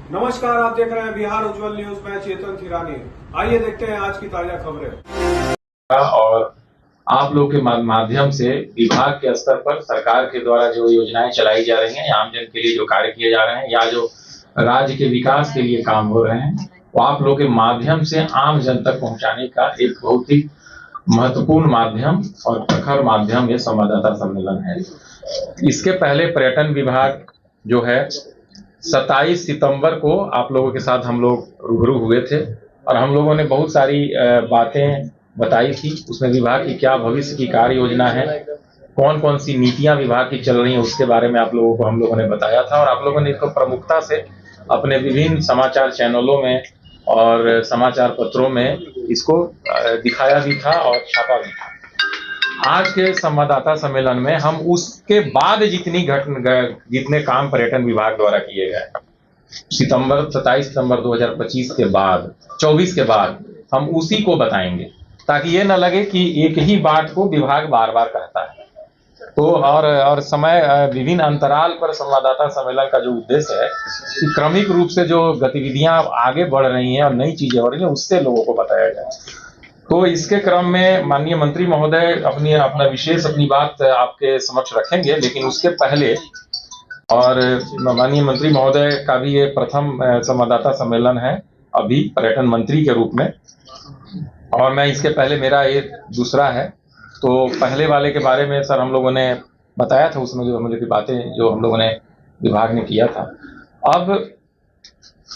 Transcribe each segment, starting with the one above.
नमस्कार, आप देख रहे हैं बिहार उज्जवल न्यूज। मैं चेतन थिरानी। आइए देखते हैं आज की ताजा खबरें। और आप लोग के माध्यम से विभाग के स्तर पर सरकार के द्वारा जो योजनाएं चलाई जा रही हैं, आम जन के लिए जो कार्य किए जा रहे हैं या जो राज्य के विकास के लिए काम हो रहे हैं, वो आप लोग के माध्यम से आम जन तक पहुंचाने का एक बहुत ही महत्वपूर्ण माध्यम और प्रखर माध्यम ये संवाददाता सम्मेलन है। इसके पहले पर्यटन विभाग जो है 27 सितंबर को आप लोगों के साथ हम लोग रूबरू हुए थे और हम लोगों ने बहुत सारी बातें बताई थी। उसमें विभाग की क्या भविष्य की कार्य योजना है, कौन कौन सी नीतियां विभाग की चल रही हैं, उसके बारे में आप लोगों को हम लोगों ने बताया था और आप लोगों ने इसको प्रमुखता से अपने विभिन्न समाचार चैनलों में और समाचार पत्रों में इसको दिखाया भी था और छापा भी था। आज के संवाददाता सम्मेलन में हम उसके बाद जितने काम पर्यटन विभाग द्वारा किए गए 27 सितंबर 2025 के बाद 24 के बाद हम उसी को बताएंगे, ताकि ये न लगे कि एक ही बात को विभाग बार बार कहता है। तो और समय विभिन्न अंतराल पर संवाददाता सम्मेलन का जो उद्देश्य है कि क्रमिक रूप से जो गतिविधियां आगे बढ़ रही हैं और नई चीजें हो रही हैं, उससे लोगों को बताया जाए। तो इसके क्रम में माननीय मंत्री महोदय अपनी बात आपके समक्ष रखेंगे, लेकिन उसके पहले और माननीय मंत्री महोदय का भी ये प्रथम संवाददाता सम्मेलन है अभी पर्यटन मंत्री के रूप में, और मैं इसके पहले मेरा ये दूसरा है। तो पहले वाले के बारे में सर हम लोगों ने बताया था, उसमें जो हम लोग की बातें जो हम लोगों ने विभाग ने किया था। अब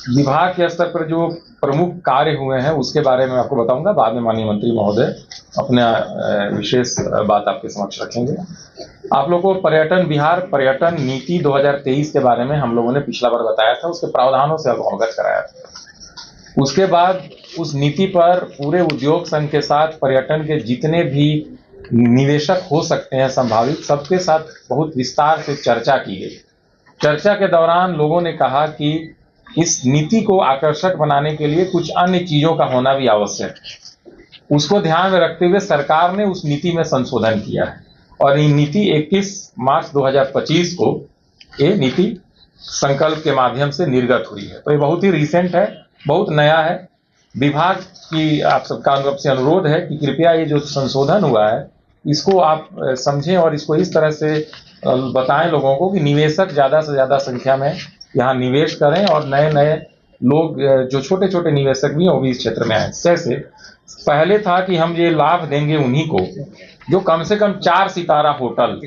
विभाग के स्तर पर जो प्रमुख कार्य हुए हैं उसके बारे में आपको बताऊंगा, बाद में माननीय मंत्री महोदय अपना विशेष बात आपके समक्ष रखेंगे। आप लोगों को बिहार पर्यटन नीति 2023 के बारे में हम लोगों ने पिछला बार बताया था, उसके प्रावधानों से अवगत कराया था। उसके बाद उस नीति पर पूरे उद्योग संघ के साथ पर्यटन के जितने भी निवेशक हो सकते हैं संभावित, सबके साथ बहुत विस्तार से चर्चा की गई। चर्चा के दौरान लोगों ने कहा कि इस नीति को आकर्षक बनाने के लिए कुछ अन्य चीजों का होना भी आवश्यक है। उसको ध्यान में रखते हुए सरकार ने उस नीति में संशोधन किया है और ये नीति 21 मार्च 2025 को ये नीति संकल्प के माध्यम से निर्गत हुई है। तो ये बहुत ही रिसेंट है, बहुत नया है। विभाग की आप सबका से अनुरोध है कि कृपया ये जो संशोधन हुआ है इसको आप समझें और इसको इस तरह से बताएं लोगों को कि निवेशक ज्यादा से ज्यादा संख्या में यहाँ निवेश करें और नए नए लोग जो छोटे छोटे निवेशक भी हैं वो भी इस क्षेत्र में आए। जैसे पहले था कि हम ये लाभ देंगे उन्हीं को जो कम से कम 4 सितारा होटल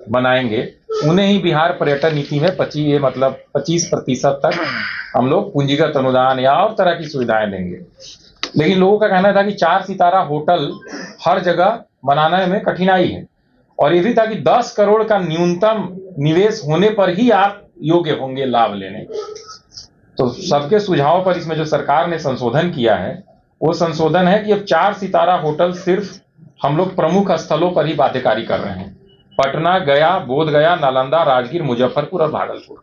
बनाएंगे, उन्हें ही बिहार पर्यटन नीति में 25% तक हम लोग पूंजीगत अनुदान या और तरह की सुविधाएं देंगे। लेकिन लोगों का कहना था कि 4 सितारा होटल हर जगह बनाने में कठिनाई है और ये भी था कि 10 करोड़ का न्यूनतम निवेश होने पर ही आप योग्य होंगे लाभ लेने। तो सबके सुझाव पर इसमें जो सरकार ने संशोधन किया है वो संशोधन है कि अब 4 सितारा होटल सिर्फ हम लोग प्रमुख स्थलों पर ही बाध्यकारी कर रहे हैं। पटना, गया, बोधगया, नालंदा, राजगीर, मुजफ्फरपुर और भागलपुर,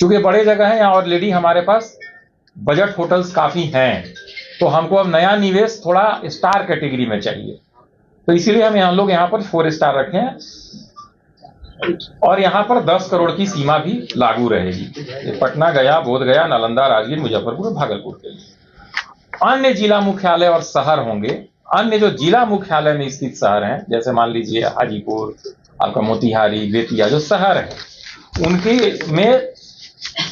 चूंकि बड़े जगह है यहाँ ऑलरेडी हमारे पास बजट होटल्स काफी हैं, तो हमको अब नया निवेश थोड़ा स्टार कैटेगरी में चाहिए। तो इसीलिए हम लोग यहाँ पर 4 स्टार रखे हैं और यहाँ पर 10 करोड़ की सीमा भी लागू रहेगी। पटना, गया, बोधगया, नालंदा, राजगीर, मुजफ्फरपुर, भागलपुर के लिए। अन्य जिला मुख्यालय और शहर होंगे, अन्य जो जिला मुख्यालय में स्थित शहर हैं, जैसे मान लीजिए हाजीपुर, आपका मोतिहारी, बेतिया जो शहर है, उनके में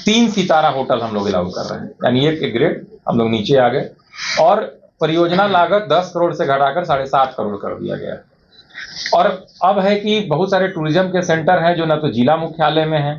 3 सितारा होटल हम लोग लागू कर रहे हैं, यानी एक ग्रेड हम लोग नीचे आ गए और परियोजना लागत 10 करोड़ से घटाकर 7.5 करोड़ कर दिया गया। और अब है कि बहुत सारे टूरिज्म के सेंटर हैं जो न तो जिला मुख्यालय में है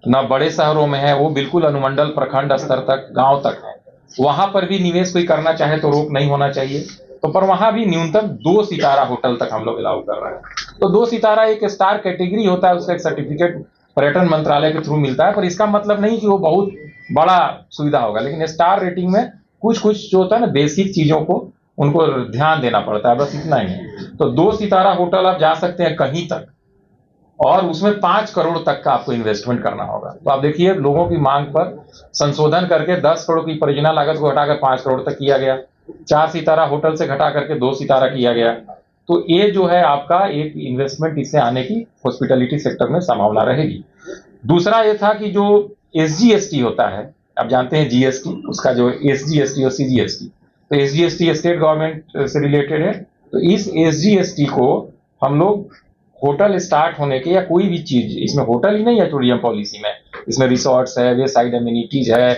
न बड़े शहरों में है, वो बिल्कुल अनुमंडल प्रखंड स्तर तक, गांव तक है। वहां पर भी निवेश कोई करना चाहे तो रोक नहीं होना चाहिए। तो पर वहां भी न्यूनतम 2 सितारा होटल तक हम लोग लागू कर रहे हैं। तो 2 सितारा एक स्टार कैटेगरी होता है, उसका एक सर्टिफिकेट पर्यटन मंत्रालय के थ्रू मिलता है, पर इसका मतलब नहीं कि वो बहुत बड़ा सुविधा होगा। लेकिन स्टार रेटिंग में कुछ जो होता है ना, बेसिक चीजों को उनको ध्यान देना पड़ता है, बस इतना ही है। तो 2 सितारा होटल आप जा सकते हैं कहीं तक और उसमें 5 करोड़ तक का आपको इन्वेस्टमेंट करना होगा। तो आप देखिए लोगों की मांग पर संशोधन करके 10 करोड़ की परियोजना लागत को घटाकर 5 करोड़ तक किया गया, 4 सितारा होटल से घटा करके 2 सितारा किया गया। तो ये जो है आपका एक इन्वेस्टमेंट इससे आने की हॉस्पिटैलिटी सेक्टर में संभावना रहेगी। दूसरा ये था कि जो SGST होता है, आप जानते हैं जीएसटी, उसका जो एसजीएसटी और सीजीएसटी, तो एसजीएसटी स्टेट गवर्नमेंट से रिलेटेड है। तो इस एसजीएसटी को हम लोग होटल स्टार्ट होने के या कोई भी चीज, इसमें होटल ही नहीं है टूरिज्म पॉलिसी में, इसमें रिसोर्ट्स है, वे साइड एमिनिटीज है,